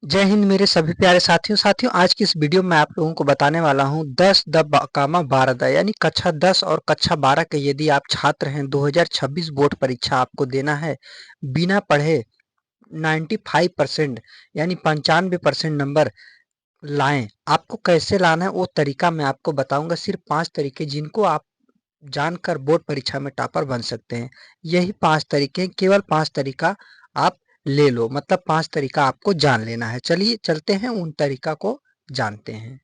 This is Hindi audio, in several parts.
जय हिंद मेरे सभी प्यारे साथियों आज की इस वीडियो में आप लोगों को बताने वाला हूं 10 द कामा 12 द यानी कक्षा 10 और कक्षा 12 के यदि आप छात्र हैं 2026 बोर्ड परीक्षा आपको देना है बिना पढ़े 95% यानी 95% नंबर लाएं। आपको कैसे लाना है वो तरीका मैं आपको बताऊंगा। सिर्फ 5 तरीके जिनको आप जानकर बोर्ड परीक्षा में टॉपर बन सकते हैं। यही 5 तरीके हैं, केवल 5 तरीका आप ले लो, मतलब 5 तरीका आपको जान लेना है। चलिए चलते हैं उन तरीका को जानते हैं।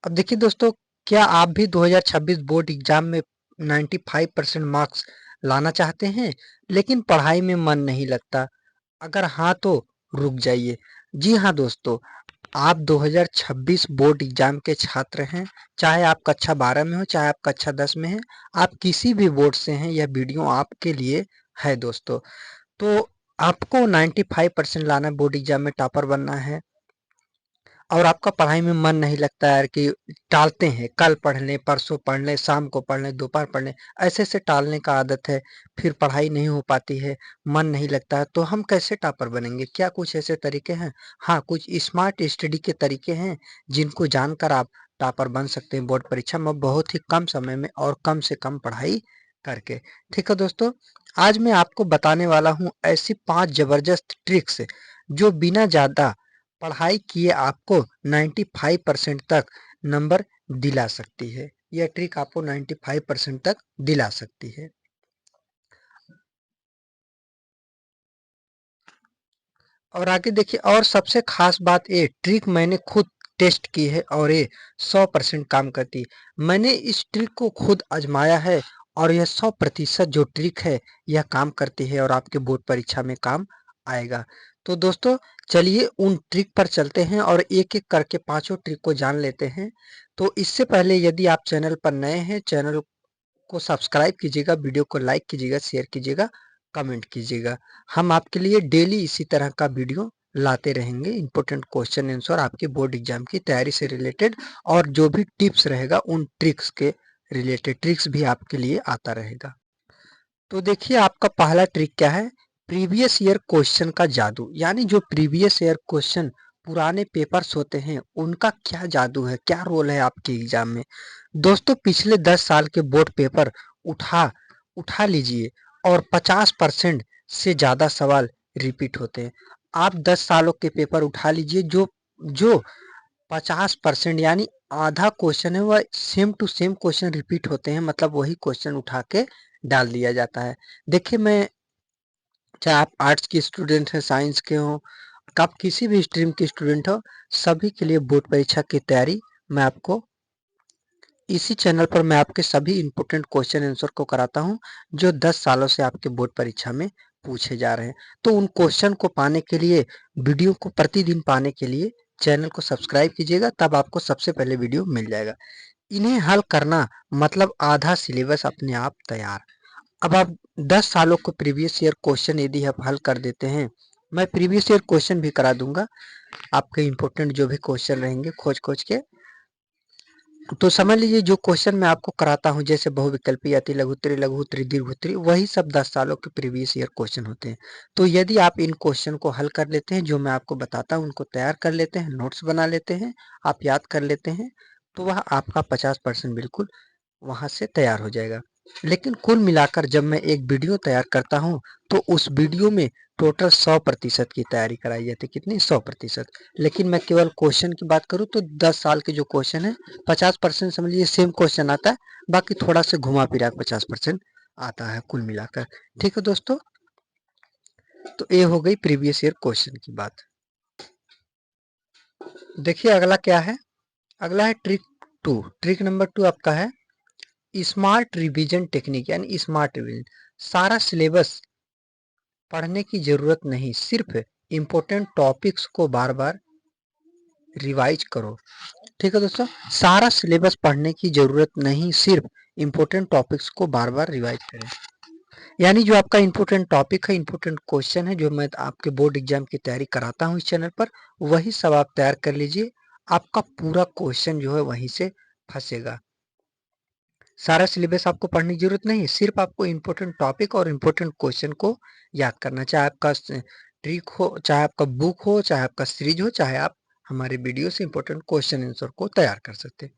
अब देखिए दोस्तों, क्या आप भी 2026 बोर्ड एग्जाम में 95% मार्क्स लाना चाहते हैं लेकिन पढ़ाई में मन नहीं लगता? अगर हाँ तो रुक जाइए। जी हाँ दोस्तों, आप 2026 बोर्ड एग्जाम के छात्र हैं, चाहे आप कक्षा 12 में हो चाहे आप कक्षा 10 में हैं, आप किसी भी बोर्ड से हैं, यह वीडियो आपके लिए है दोस्तों। तो आपको 95% लाना है, बोर्ड एग्जाम में टॉपर बनना है और आपका पढ़ाई में मन नहीं लगता है कि टालते हैं, कल पढ़ लें, परसों पढ़ लें, शाम को पढ़ लें, दोपहर पढ़ लें, ऐसे टालने का आदत है, फिर पढ़ाई नहीं हो पाती है, मन नहीं लगता है, तो हम कैसे टॉपर बनेंगे? क्या कुछ ऐसे तरीके हैं? हाँ, कुछ स्मार्ट स्टडी के तरीके हैं जिनको जानकर आप टॉपर बन सकते हैं बोर्ड परीक्षा में बहुत ही कम समय में और कम से कम पढ़ाई करके। ठीक है दोस्तों, आज मैं आपको बताने वाला हूँ ऐसी 5 जबरदस्त ट्रिक्स जो बिना ज़्यादा पढ़ाई किए आपको 95% तक नंबर दिला सकती है। यह ट्रिक आपको 95% तक दिला सकती है। और आगे देखिए, और सबसे खास बात, ये ट्रिक मैंने खुद टेस्ट की है और ये 100% काम करती है। मैंने इस ट्रिक को खुद आजमाया है और यह 100% जो ट्रिक है यह काम करती है और आपके बोर्ड परीक्षा में काम आएगा। तो दोस्तों चलिए उन ट्रिक पर चलते हैं और एक एक करके पांचों ट्रिक को जान लेते हैं। तो इससे पहले यदि आप चैनल पर नए हैं, चैनल को सब्सक्राइब कीजिएगा, वीडियो को लाइक कीजिएगा, शेयर कीजिएगा, कमेंट कीजिएगा। हम आपके लिए डेली इसी तरह का वीडियो लाते रहेंगे, इंपॉर्टेंट क्वेश्चन आंसर आपके बोर्ड एग्जाम की तैयारी से रिलेटेड, और जो भी टिप्स रहेगा उन ट्रिक्स के रिलेटेड ट्रिक्स भी आपके लिए आता रहेगा। तो देखिए आपका पहला ट्रिक क्या है? प्रीवियस ईयर क्वेश्चन का जादू, यानी जो प्रीवियस ईयर क्वेश्चन पुराने पेपर्स होते हैं उनका क्या जादू है, क्या रोल है आपके एग्जाम में। दोस्तों पिछले 10 साल के बोर्ड पेपर उठा उठा लीजिए और 50% से ज़्यादा सवाल रिपीट होते हैं। आप 10 सालों के पेपर उठा लीजिए, जो जो 50% यानी आधा क्वेश्चन है वह same to same question repeat होते हैं, मतलब वही क्वेश्चन उठा के डाल दिया जाता है। देखिए, मैं चाहे आप आर्ट्स के स्टूडेंट हैं, साइंस के हो, आप किसी भी स्ट्रीम के स्टूडेंट हो, सभी के लिए बोर्ड परीक्षा की तैयारी मैं आपको इसी चैनल पर मैं आपके सभी इंपॉर्टेंट क्वेश्चन आंसर को कराता हूं जो 10 सालों से आपके बोर्ड परीक्षा में पूछे जा रहे हैं। तो उन क्वेश्चन को पाने के लिए, वीडियो को प्रतिदिन पाने के लिए चैनल को सब्सक्राइब कीजिएगा, तब आपको सबसे पहले वीडियो मिल जाएगा। इन्हें हल करना मतलब आधा सिलेबस अपने आप तैयार। अब आप 10 सालों को प्रीवियस ईयर क्वेश्चन यदि आप हल कर देते हैं, मैं प्रीवियस ईयर क्वेश्चन भी करा दूंगा, आपके इंपॉर्टेंट जो भी क्वेश्चन रहेंगे खोज खोज के। तो समझ लीजिए जो क्वेश्चन मैं आपको कराता हूँ, जैसे बहुविकल्पी, अति लघुत्तरी, लघुत्तरी, दीर्घोत्तरी, वही सब 10 सालों के प्रीवियस ईयर क्वेश्चन होते हैं। तो यदि आप इन क्वेश्चन को हल कर लेते हैं, जो मैं आपको बताता हूँ उनको तैयार कर लेते हैं, नोट्स बना लेते हैं, आप याद कर लेते हैं, तो वह आपका 50% बिल्कुल वहाँ से तैयार हो जाएगा। लेकिन कुल मिलाकर जब मैं एक वीडियो तैयार करता हूँ तो उस वीडियो में टोटल 100% की तैयारी कराई जाती है। कितनी? 100%। लेकिन मैं केवल क्वेश्चन की बात करूँ तो 10 साल के जो क्वेश्चन है 50% समझ लीजिए सेम क्वेश्चन आता है, बाकी थोड़ा सा घुमा फिरा 50% आता है कुल मिलाकर। ठीक है दोस्तों, तो ये हो गई प्रीवियस ईयर क्वेश्चन की बात। देखिए अगला क्या है? अगला है ट्रिक 2। ट्रिक नंबर 2 आपका है स्मार्ट रिवीजन टेक्निक, यानी स्मार्ट रिवीजन। सारा सिलेबस पढ़ने की जरूरत नहीं, सिर्फ इम्पोर्टेंट टॉपिक्स को बार बार रिवाइज करो। ठीक है दोस्तों, सारा सिलेबस पढ़ने की जरूरत नहीं, सिर्फ इम्पोर्टेंट टॉपिक्स को बार बार रिवाइज करें। यानी जो आपका इम्पोर्टेंट टॉपिक है, इम्पोर्टेंट क्वेश्चन है, जो मैं आपके बोर्ड एग्जाम की तैयारी कराता हूँ इस चैनल पर, वही सब आप तैयार कर लीजिए। आपका पूरा क्वेश्चन जो है वहीं से फंसेगा। सारा सिलेबस आपको पढ़ने की जरूरत नहीं है, सिर्फ आपको इम्पोर्टेंट टॉपिक और इम्पोर्टेंट क्वेश्चन को याद करना। चाहे आपका ट्रिक हो, चाहे आपका बुक हो, चाहे आपका सीरीज हो, चाहे आप हमारे वीडियो से इंपॉर्टेंट क्वेश्चन आंसर को तैयार कर सकते हैं।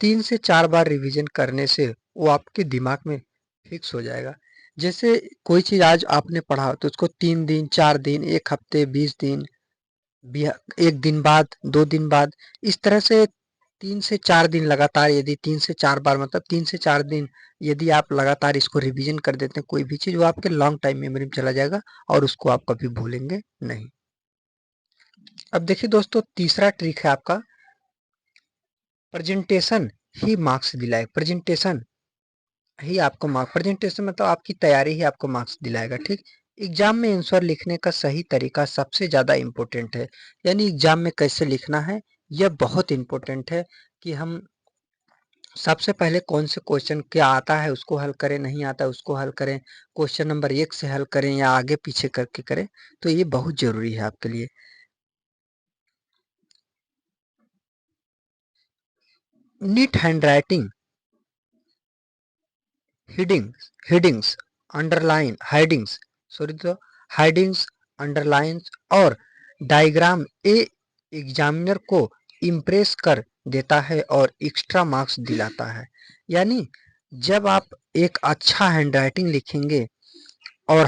3 से 4 बार रिवीजन करने से वो आपके दिमाग में फिक्स हो जाएगा। जैसे कोई चीज़ आज आपने पढ़ा तो उसको 3 दिन, 4 दिन, 1 हफ्ते, 20 दिन, 1 दिन बाद, 2 दिन बाद, इस तरह से 3 से 4 दिन लगातार, यदि 3 से 4 बार मतलब 3 से 4 दिन यदि आप लगातार इसको रिवीजन कर देते हैं कोई भी चीज़, वो आपके लॉन्ग टाइम मेमोरी में चला जाएगा और उसको आप कभी भूलेंगे नहीं। अब देखिए दोस्तों, तीसरा ट्रिक है आपका प्रेजेंटेशन ही मार्क्स दिलाए। प्रेजेंटेशन ही आपको प्रेजेंटेशन मतलब आपकी तैयारी ही आपको मार्क्स दिलाएगा, ठीक। एग्जाम में आंसर लिखने का सही तरीका सबसे ज़्यादा इम्पोर्टेंट है। यानी एग्जाम में कैसे लिखना है यह बहुत इम्पोर्टेंट है कि हम सबसे पहले कौन से क्वेश्चन क्या आता है उसको हल करें, नहीं आता है उसको हल करें, क्वेश्चन नंबर 1 से हल करें या आगे पीछे करके करें, तो ये बहुत ज़रूरी है आपके लिए। Neat handwriting, headings, underline, headings, sorry तो हेडिंग्स, अंडरलाइंस और डायग्राम ए एग्जामिनर को इम्प्रेस कर देता है और एक्स्ट्रा मार्क्स दिलाता है। यानी जब आप एक अच्छा हैंडराइटिंग लिखेंगे और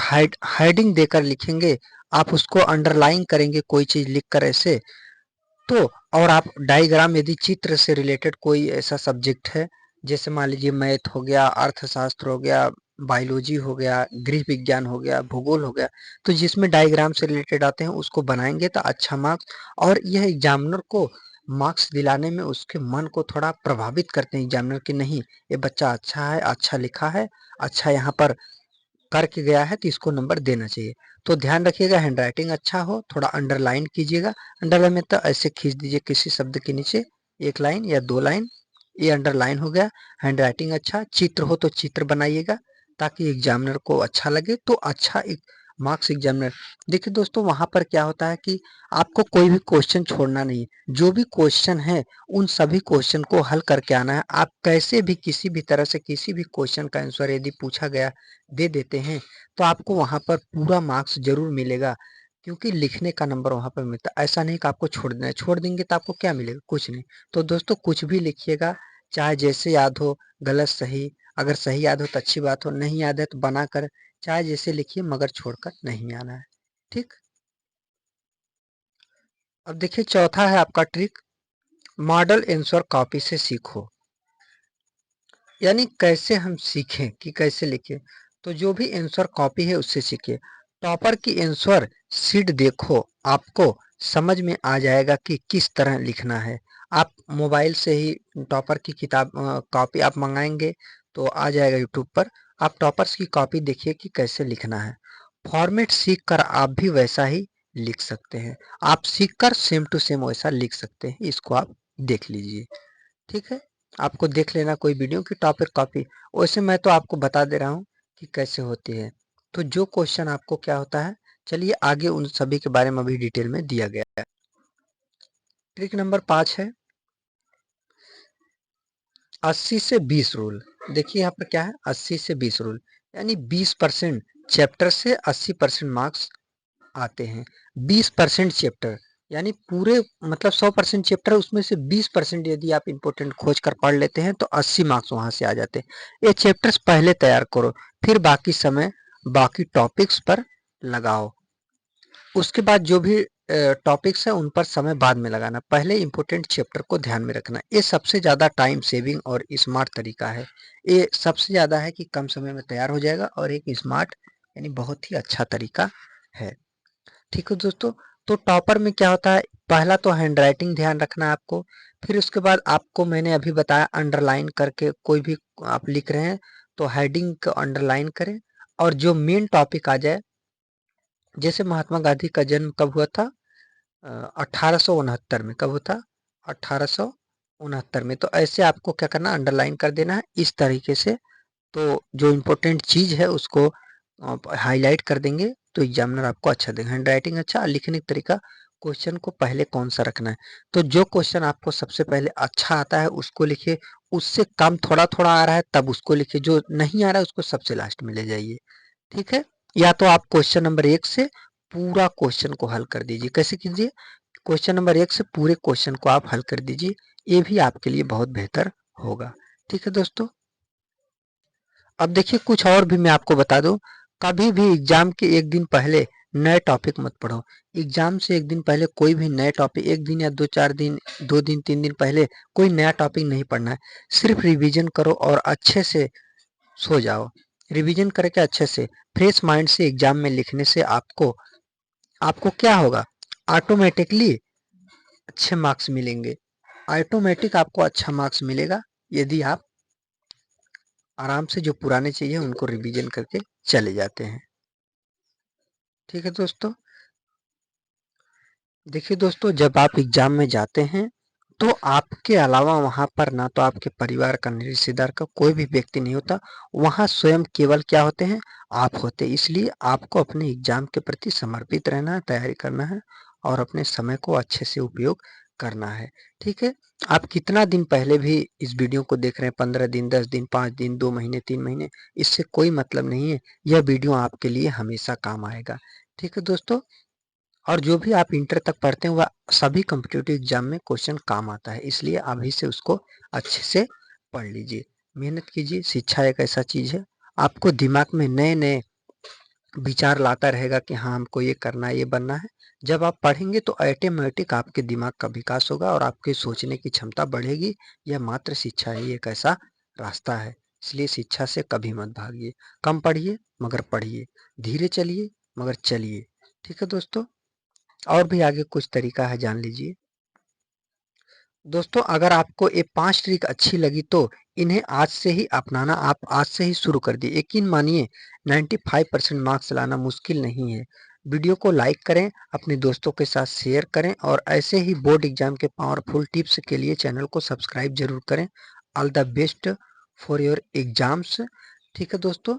हेडिंग देकर लिखेंगे, आप उसको अंडरलाइन करेंगे कोई चीज़ लिखकर ऐसे, तो और आप डायग्राम यदि चित्र से रिलेटेड कोई ऐसा सब्जेक्ट है, जैसे मान लीजिए मैथ हो गया, अर्थशास्त्र हो गया, बायोलॉजी हो गया, गृह विज्ञान हो गया, भूगोल हो गया, तो जिसमें डायग्राम से रिलेटेड आते हैं उसको बनाएंगे तो अच्छा मार्क्स, और यह एग्जामिनर को मार्क्स दिलाने में उसके मन को थोड़ा प्रभावित करते हैं एग्जामिनर कि नहीं, ये बच्चा अच्छा है, अच्छा लिखा है, अच्छा यहाँ पर करके गया है तो इसको नंबर देना चाहिए। तो ध्यान रखिएगा हैंडराइटिंग अच्छा हो, थोड़ा अंडरलाइन कीजिएगा। अंडरलाइन में तो ऐसे खींच दीजिए किसी शब्द के नीचे 1 लाइन या 2 लाइन, ये अंडरलाइन हो गया। हैंडराइटिंग अच्छा, चित्र हो तो चित्र बनाइएगा ताकि एग्जामिनर को अच्छा लगे, तो अच्छा एक मार्क्स एग्जामिनर। देखिए दोस्तों, वहाँ पर क्या होता है कि आपको कोई भी क्वेश्चन छोड़ना नहीं है। जो भी क्वेश्चन है उन सभी क्वेश्चन को हल करके आना है। आप कैसे भी किसी भी तरह से किसी भी क्वेश्चन का आंसर यदि पूछा गया दे देते हैं तो आपको वहाँ पर पूरा मार्क्स ज़रूर मिलेगा, क्योंकि लिखने का नंबर वहाँ पर मिलता है। ऐसा नहीं कि आपको छोड़ देना है, छोड़ देंगे तो आपको क्या मिलेगा, कुछ नहीं। तो दोस्तों कुछ भी लिखिएगा, चाहे जैसे याद हो, गलत सही, अगर सही याद हो तो अच्छी बात हो, नहीं याद है तो बनाकर चाहे जैसे लिखिए, मगर छोड़कर नहीं आना है, ठीक। अब देखिए चौथा है आपका ट्रिक, मॉडल आंसर कॉपी से सीखो। यानी कैसे हम सीखें कि कैसे लिखें, तो जो भी आंसर कॉपी है उससे सीखिए। टॉपर की आंसर शीट देखो, आपको समझ में आ जाएगा कि किस तरह लिखना है। आप मोबाइल से ही टॉपर की किताब कॉपी आप मंगाएंगे तो आ जाएगा यूट्यूब पर, आप टॉपर्स की कॉपी देखिए कि कैसे लिखना है। फॉर्मेट सीख कर आप भी वैसा ही लिख सकते हैं, आप सीख कर सेम टू सेम वैसा लिख सकते हैं, इसको आप देख लीजिए, ठीक है। आपको देख लेना कोई वीडियो की टॉपिक कॉपी, वैसे मैं तो आपको बता दे रहा हूँ कि कैसे होती है। तो जो क्वेश्चन आपको क्या होता है, चलिए आगे उन सभी के बारे में अभी डिटेल में दिया गया है। ट्रिक नंबर 5 है 80 से 20 रूल। देखिए यहाँ पर क्या है, 80 से 20 रूल, यानी 20% चैप्टर से 80% मार्क्स आते हैं। 20% चैप्टर यानी पूरे मतलब 100% चैप्टर, उसमें से 20% यदि आप इंपॉर्टेंट खोज कर पढ़ लेते हैं तो 80 मार्क्स वहां से आ जाते हैं। ये चैप्टर्स पहले तैयार करो, फिर बाकी समय बाकी टॉपिक्स पर लगाओ। उसके बाद जो भी टॉपिक्स है उन पर समय बाद में लगाना, पहले इंपॉर्टेंट चैप्टर को ध्यान में रखना। ये सबसे ज़्यादा टाइम सेविंग और स्मार्ट तरीका है। ये सबसे ज़्यादा है कि कम समय में तैयार हो जाएगा और एक स्मार्ट यानी बहुत ही अच्छा तरीका है, ठीक है दोस्तों। तो टॉपर में क्या होता है, पहला तो हैंड राइटिंग ध्यान रखना है आपको, फिर उसके बाद आपको मैंने अभी बताया अंडरलाइन करके कोई भी आप लिख रहे हैं तो हेडिंग को अंडरलाइन करें, और जो मेन टॉपिक आ जाए, जैसे महात्मा गांधी का जन्म कब हुआ था, 1869 में, कब हुआ था, 1869 में, तो ऐसे आपको क्या करना, अंडरलाइन कर देना है इस तरीके से। तो जो इम्पोर्टेंट चीज़ है उसको हाईलाइट कर देंगे तो एग्जामिनर आपको अच्छा देगा। हैंड राइटिंग अच्छा, लिखने का तरीका, क्वेश्चन को पहले कौन सा रखना है, तो जो क्वेश्चन आपको सबसे पहले अच्छा आता है उसको लिखिए, उससे कम थोड़ा थोड़ा आ रहा है तब उसको लिखिए, जो नहीं आ रहा है उसको सबसे लास्ट में ले जाइए, ठीक है। या तो आप क्वेश्चन नंबर 1 से पूरा क्वेश्चन को हल कर दीजिए। कैसे कीजिए? क्वेश्चन नंबर 1 से पूरे क्वेश्चन को आप हल कर दीजिए, ये भी आपके लिए बहुत बेहतर होगा। ठीक है दोस्तों। अब देखिए कुछ और भी मैं आपको बता दूं, कभी भी एग्जाम के एक दिन पहले नए टॉपिक मत पढ़ो। एग्जाम से एक दिन पहले कोई भी नए टॉपिक, एक दिन या 2-4 दिन, 2 दिन 3 दिन पहले कोई नया टॉपिक नहीं पढ़ना है। सिर्फ रिवीजन करो और अच्छे से सो जाओ। रिवीजन करके अच्छे से फ्रेश माइंड से एग्जाम में लिखने से आपको आपको क्या होगा, ऑटोमेटिकली अच्छे मार्क्स मिलेंगे। ऑटोमेटिक आपको अच्छा मार्क्स मिलेगा यदि आप आराम से जो पुराने चाहिए उनको रिवीजन करके चले जाते हैं। ठीक है दोस्तों। देखिए दोस्तों, जब आप एग्जाम में जाते हैं तो आपके अलावा वहां पर ना तो आपके परिवार का, रिश्तेदार का कोई भी व्यक्ति नहीं होता। वहां स्वयं केवल क्या होते हैं, आप होते हैं। इसलिए आपको अपने एग्जाम के प्रति समर्पित रहना है, तैयारी करना है और अपने समय को अच्छे से उपयोग करना है। ठीक है। आप कितना दिन पहले भी इस वीडियो को देख रहे हैं, 15 दिन, 10 दिन, 5 दिन, 2 महीने, 3 महीने, इससे कोई मतलब नहीं है। यह वीडियो आपके लिए हमेशा काम आएगा। ठीक है दोस्तों। और जो भी आप इंटर तक पढ़ते हैं वह सभी कॉम्पिटिटिव एग्जाम में क्वेश्चन काम आता है। इसलिए अभी से उसको अच्छे से पढ़ लीजिए, मेहनत कीजिए। शिक्षा एक ऐसा चीज है, आपको दिमाग में नए नए विचार लाता रहेगा कि हाँ हमको ये करना है, ये बनना है। जब आप पढ़ेंगे तो ऑटोमेटिक आपके दिमाग का विकास होगा और आपके सोचने की क्षमता बढ़ेगी। यह मात्र शिक्षा ही एक ऐसा रास्ता है। इसलिए शिक्षा से कभी मत भागिए। कम पढ़िए मगर पढ़िए, धीरे चलिए मगर चलिए। ठीक है दोस्तों। और भी आगे कुछ तरीका है, जान लीजिए। दोस्तों, अगर आपको ये 5 ट्रिक अच्छी लगी तो इन्हें आज से ही अपनाना आप आज से ही शुरू कर दिए। यकीन मानिए 95% मार्क्स लाना मुश्किल नहीं है। वीडियो को लाइक करें, अपने दोस्तों के साथ शेयर करें और ऐसे ही बोर्ड एग्जाम के पावरफुल टिप्स के लिए चैनल को सब्सक्राइब जरूर करें। All the best for your exams. ठीक है दोस्तों।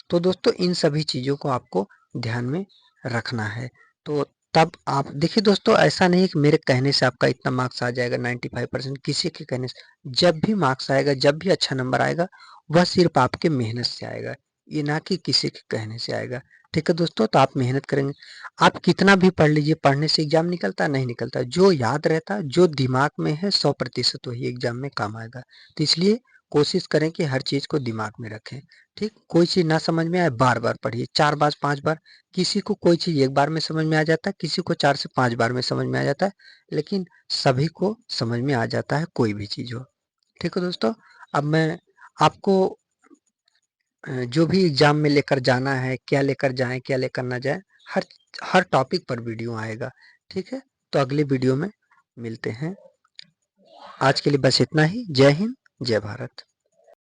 तो दोस्तों इन सभी चीज़ों को आपको ध्यान में रखना है। तो तब आप देखिए दोस्तों, ऐसा नहीं है कि मेरे कहने से आपका इतना मार्क्स आ जाएगा 95%। किसी के कहने से जब भी मार्क्स आएगा, जब भी अच्छा नंबर आएगा, वह सिर्फ आपके मेहनत से आएगा, ये ना कि किसी के कहने से आएगा। ठीक है दोस्तों। तो आप मेहनत करेंगे, आप कितना भी पढ़ लीजिए, पढ़ने से एग्जाम निकलता नहीं निकलता, जो याद रहता, जो दिमाग में है 100% वही एग्जाम में काम आएगा। तो इसलिए कोशिश करें कि हर चीज को दिमाग में रखें। ठीक, कोई चीज ना समझ में आए बार बार पढ़िए, 4 बार 5 बार। किसी को कोई चीज एक बार में समझ में आ जाता है, किसी को 4 से 5 बार में समझ में आ जाता है, लेकिन सभी को समझ में आ जाता है कोई भी चीज हो। ठीक है दोस्तों। अब मैं आपको जो भी एग्जाम में लेकर जाना है, क्या लेकर जाएं क्या लेकर ना जाएं, हर हर टॉपिक पर वीडियो आएगा। ठीक है। तो अगले वीडियो में मिलते हैं। आज के लिए बस इतना ही। जय हिंद, जय भारत।